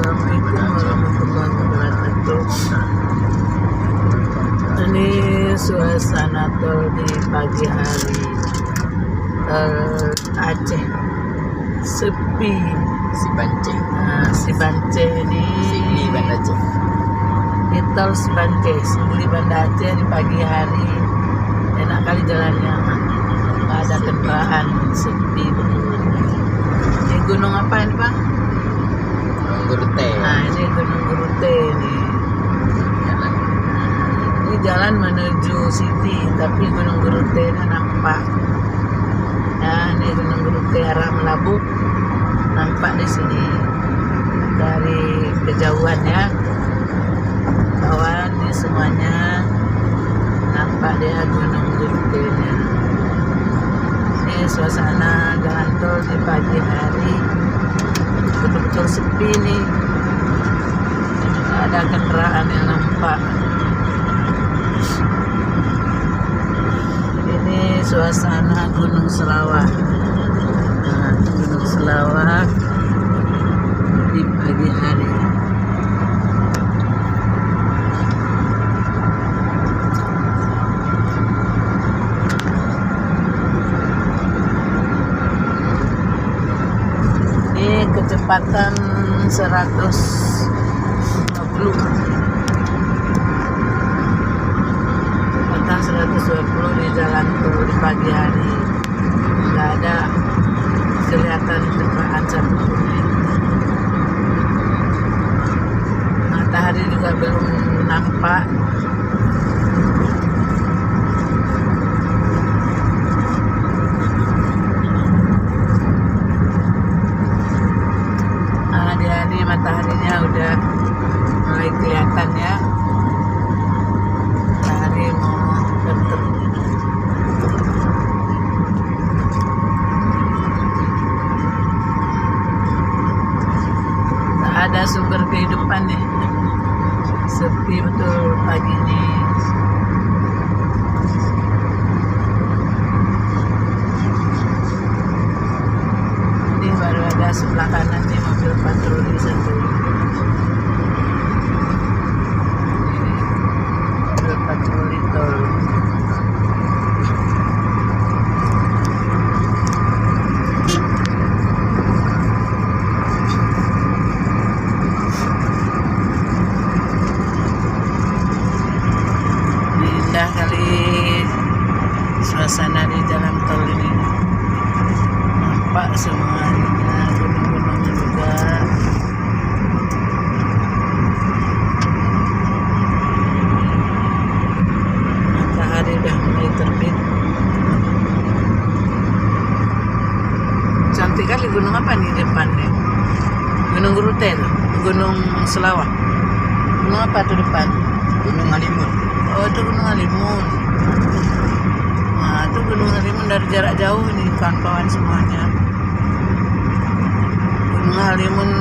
Assalamualaikum warahmatullahi wabarakatuh. Ini suasana tol di pagi hari Aceh, sepi. Si Bance ini Singli Banda Aceh. di tol Bance, Singli Banda Aceh di pagi hari. Enak kali jalannya, nggak ada kendaraan, sepi betul. Ini gunung apa ini Pak? Gunung Gurute. Nah ini Gunung Gurute ini. Jalan. Ini jalan menuju Siti, tapi Gunung Gurute nampak. Ya, ini Gunung Gurute arah Melabu nampak di sini dari kejauhan ya, kawan. Ini semuanya nampak dia Gunung Gurute-nya. Ini suasana jalan tol di pagi hari, betul-betul sepi nih, nggak ada kendaraan yang nampak. Ini suasana Gunung Selawah. Nah, Gunung Selawah di pagi hari. Ini kecepatan 120. Kecepatan 120 di jalan tol di pagi hari. Nggak ada kelihatan kendaraan satupun. Matahari juga belum nampak. Nah, dia ini mataharinya udah mulai kelihatan ya. Matahari mau terbit. Tak ada sumber kehidupan nih. Sepi betul pagi ini. Ini baru ada sebelah kanan nih mobil patroli satu. Ini mobil patroli tol. Indah kali suasana di jalan tol ini, nampak semuanya, gunung-gunungnya juga. Matahari udah mulai terbit. Cantik kali. Gunung apa nih depannya? Gunung Gurute tuh? Gunung Selawah. Gunung apa tuh depan? Gunung Halimun. Oh, itu Gunung Halimun. Nah, itu Gunung Halimun dari jarak jauh nih kawan-kawan semuanya. Gunung Halimun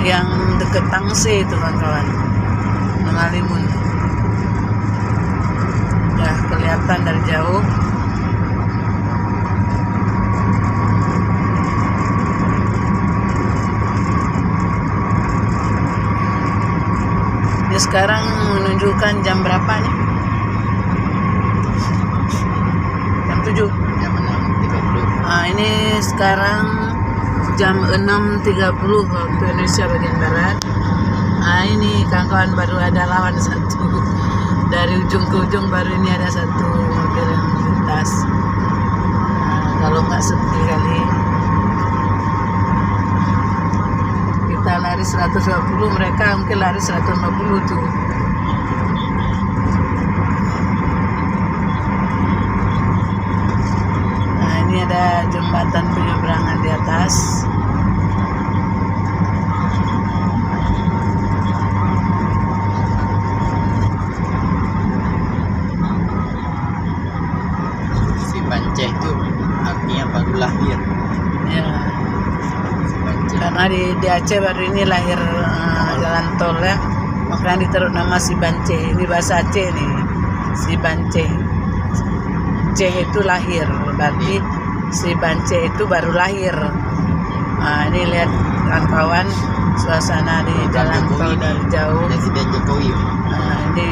yang deket Tangse itu kawan-kawan. Gunung Halimun. Udah kelihatan dari jauh. Ini sekarang menunjukkan jam berapa nih? Jam 7. Jam 6.30. Nah, ini sekarang jam 6.30 waktu Indonesia bagian Barat. Nah, ini kawan-kawan baru ada lawan satu. Dari ujung ke ujung baru ini ada satu mobil yang melintas. Nah, kalau nggak sepi kali. Kita lari 120, mereka mungkin lari 150 tuh. Nah, ini ada jembatan penyeberangan di atas. Si Bance itu artinya baru lahir. Ya, Si Bance. karena di Aceh baru ini lahir jalan tol ya, makanya ditaruh nama Si Bance. Ini bahasa Aceh nih, Si Bance. C itu lahir, berarti Si Bance itu baru lahir. Nah, ini lihat kawan-kawan suasana di jalan tol dari jauh. Presiden Jokowi. Ini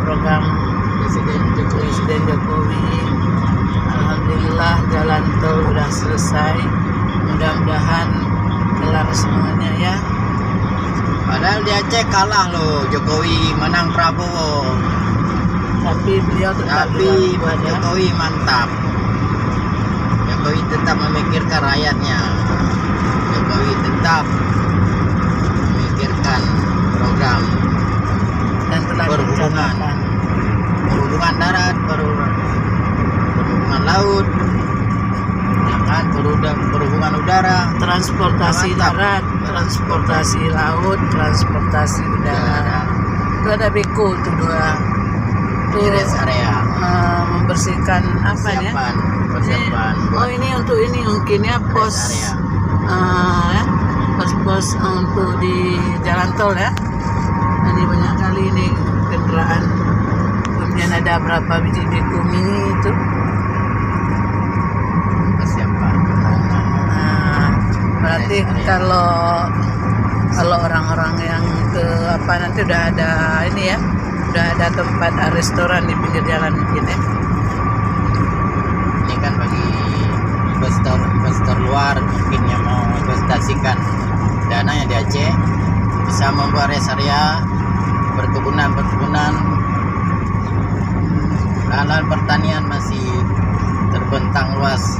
program Presiden Jokowi. Alhamdulillah jalan tol udah selesai. Mudah-mudahan kelar semuanya ya. Padahal di Aceh kalah loh, Jokowi menang Prabowo. Tapi beliau tetap Tapi kuat ya. Jokowi mantap. Jokowi tetap memikirkan rakyatnya. Jokowi tetap memikirkan program Dan telah direncanakan. perhubungan darat, perhubungan laut, ya kan, perhubungan udara, Transportasi Mantap. darat, transportasi laut, transportasi udara. Itu ada beko tuh dua. Tuh rest area, membersihkan apa ya? persiapan Oh ini untuk ini mungkin ya pos rest area. ya, pos-pos untuk di jalan tol ya. Ini banyak kali ini kendaraan. Kemudian ada berapa biji beko mini itu. Persiapan. Berarti kalau orang-orang yang ke apa nanti udah ada ini ya, udah ada tempat restoran di pinggir jalan mungkin ya. Ini kan bagi investor luar mungkin yang mau investasikan dananya di Aceh, bisa membuat rest area, perkebunan, lahan pertanian masih terbentang luas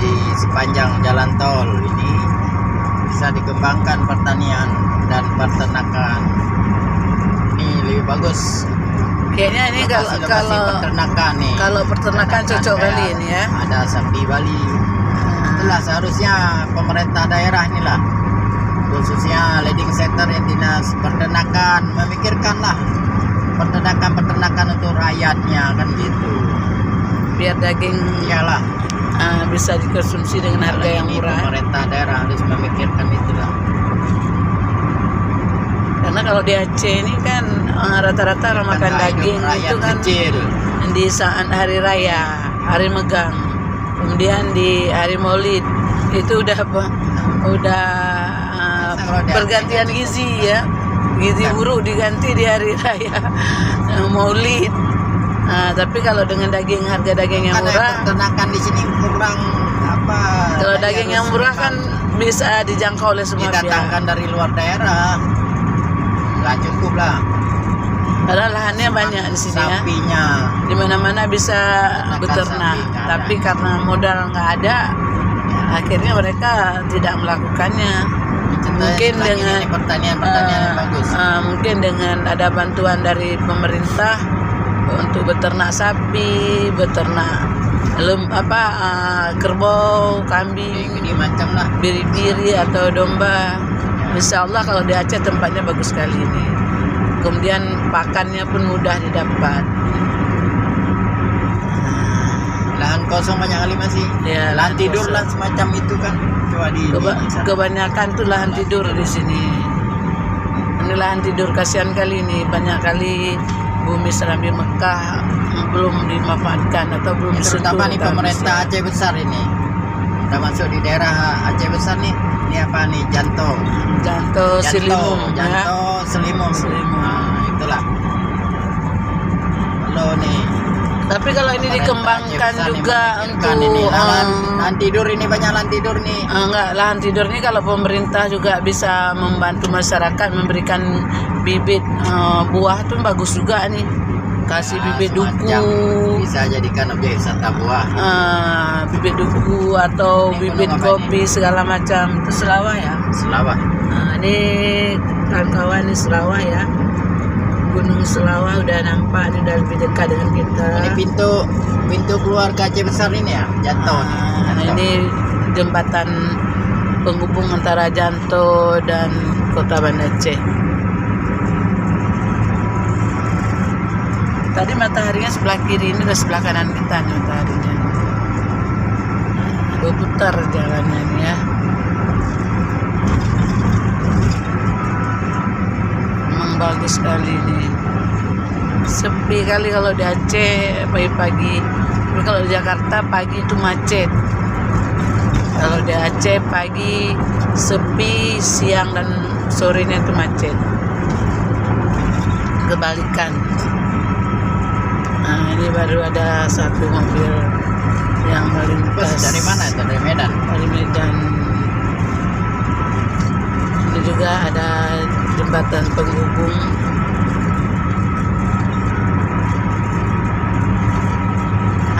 di sepanjang jalan tol ini. Bisa dikembangkan pertanian dan peternakan. Ini lebih bagus. Kayaknya ini Lokasi peternakan nih. kalau peternakan cocok kayak kali ini ya. Ada sapi Bali. Itulah seharusnya pemerintah daerah inilah, khususnya leading sector yang dinas peternakan, memikirkanlah peternakan untuk rakyatnya kan gitu. Biar daging Iyalah, bisa dikonsumsi dengan harga yang ini murah. pemerintah daerah harus memikirkan itulah. Karena kalau di Aceh ini kan rata-rata orang makan Karena hidup daging rakyat itu kan kecil. di saat hari raya, hari megang, kemudian di hari Maulid itu udah Kalau di pergantian Aceh gizi ya, gizi buruk diganti di hari raya Maulid. Tapi kalau dengan daging, harga daging yang Karena murah, peternakan di sini kurang apa? kalau jadi daging harus yang murah memang kan bisa dijangkau oleh semua pihak. didatangkan dari luar daerah, nggak cukup lah. Padahal lahannya banyak di sini ya. Sapinya Di mana-mana bisa beternak, sapi nggak tapi ada. karena modal nggak ada, akhirnya mereka tidak melakukannya. Mungkin dengan pertanian yang bagus. mungkin dengan ada bantuan dari pemerintah untuk beternak sapi, beternak kerbau, kambing, Ini macam lah. biri-biri atau domba. Insya Allah kalau di Aceh tempatnya bagus sekali ini. Kemudian pakannya pun mudah didapat. Lahan kosong banyak kali masih. Ya, Lahan tidur kosong. lah semacam itu kan. Coba di sana. Kebanyakan tuh lahan tidur di sini. Ini lahan tidur, kasihan kali ini, banyak kali bumi Serambi Mekah belum dimanfaatkan atau belum disentuh. Terutama nih pemerintah habis, Aceh besar ini. Udah masuk di daerah Aceh besar nih. Ini apa nih? Janto, Selimum ya. Janto, Selimum. Selimum. Nah, itulah. Halo nih. Tapi kalau ini Pemerintah dikembangkan Aceh besar juga nih, untuk ini lahan tidur ini, banyak lahan tidur nih. enggak, lahan tidur ini kalau pemerintah juga bisa membantu masyarakat memberikan bibit buah tuh bagus juga nih. Kasih bibit Semacam duku, bisa jadikan objek wisata buah. bibit duku atau Ini bibit gunung apa kopi segala macam. Itu Selawah ya. Selawah. Ini kawan-kawan di Selawah ya. Gunung Selawah udah nampak, ini udah lebih dekat dengan kita. Ini pintu keluar ke Aceh besar ini ya, Janto nih. Janto. Ini jembatan penghubung antara Janto dan Kota Banda Aceh. Tadi mataharinya sebelah kiri, ini udah sebelah kanan kita nih mataharinya. Berputar jalannya nih ya. Memang bagus sekali nih. Sepi kali kalau di Aceh pagi-pagi. Tapi kalau di Jakarta pagi itu macet. Kalau di Aceh pagi sepi, siang dan sorenya itu macet. Kebalikan. Nah, ini baru ada satu mobil yang melintas. Bus dari mana itu? Dari Medan. Dari Medan. Ini juga ada jembatan penghubung.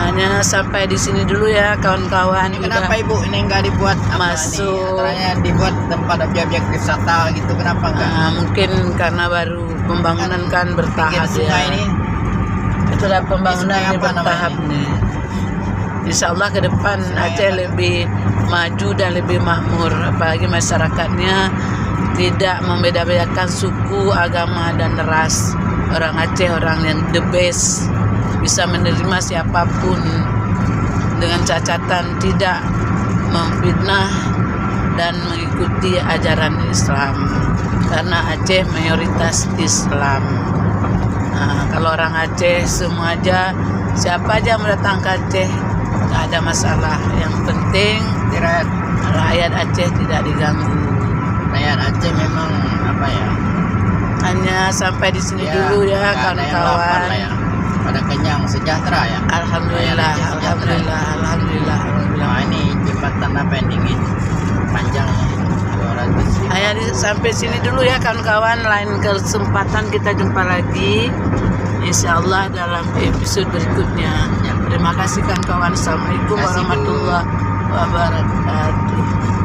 Hanya sampai di sini dulu ya kawan-kawan. Ini kenapa Ibu ini enggak dibuat apa masuk. nih? Antaranya dibuat tempat objek wisata gitu, kenapa enggak? Mungkin karena baru pembangunan kan bertahap Pinggir sungai ya. ini. Itulah pembangunan Sungai ini apa bertahap namanya? nih. Insya Allah ke depan Sungai Aceh apa? lebih maju dan lebih makmur, apalagi masyarakatnya tidak membeda-bedakan suku, agama dan ras. Orang Aceh orang yang the best, bisa menerima siapapun dengan catatan tidak memfitnah dan mengikuti ajaran Islam, karena Aceh mayoritas Islam. Nah, kalau orang Aceh semua aja, siapa aja yang datang ke Aceh nggak ada masalah. Yang penting Kira rakyat Aceh tidak diganggu. rakyat Aceh memang apa ya? Hanya sampai di sini Ya, dulu ya nggak ada yang lapar kawan-kawan. lah ya. Pada kenyang, sejahtera ya. Alhamdulillah, Rakyat Aceh sejahtera. alhamdulillah. Nah, ini jembatan apa yang tinggi? Panjangnya 200. Hanya sampai sini dulu ya kawan-kawan. Lain kesempatan kita jumpa lagi, insya Allah dalam episode berikutnya. Ya. Terima kasih kawan-kawan. Assalamualaikum Terima kasih, Bu. warahmatullahi wabarakatuh.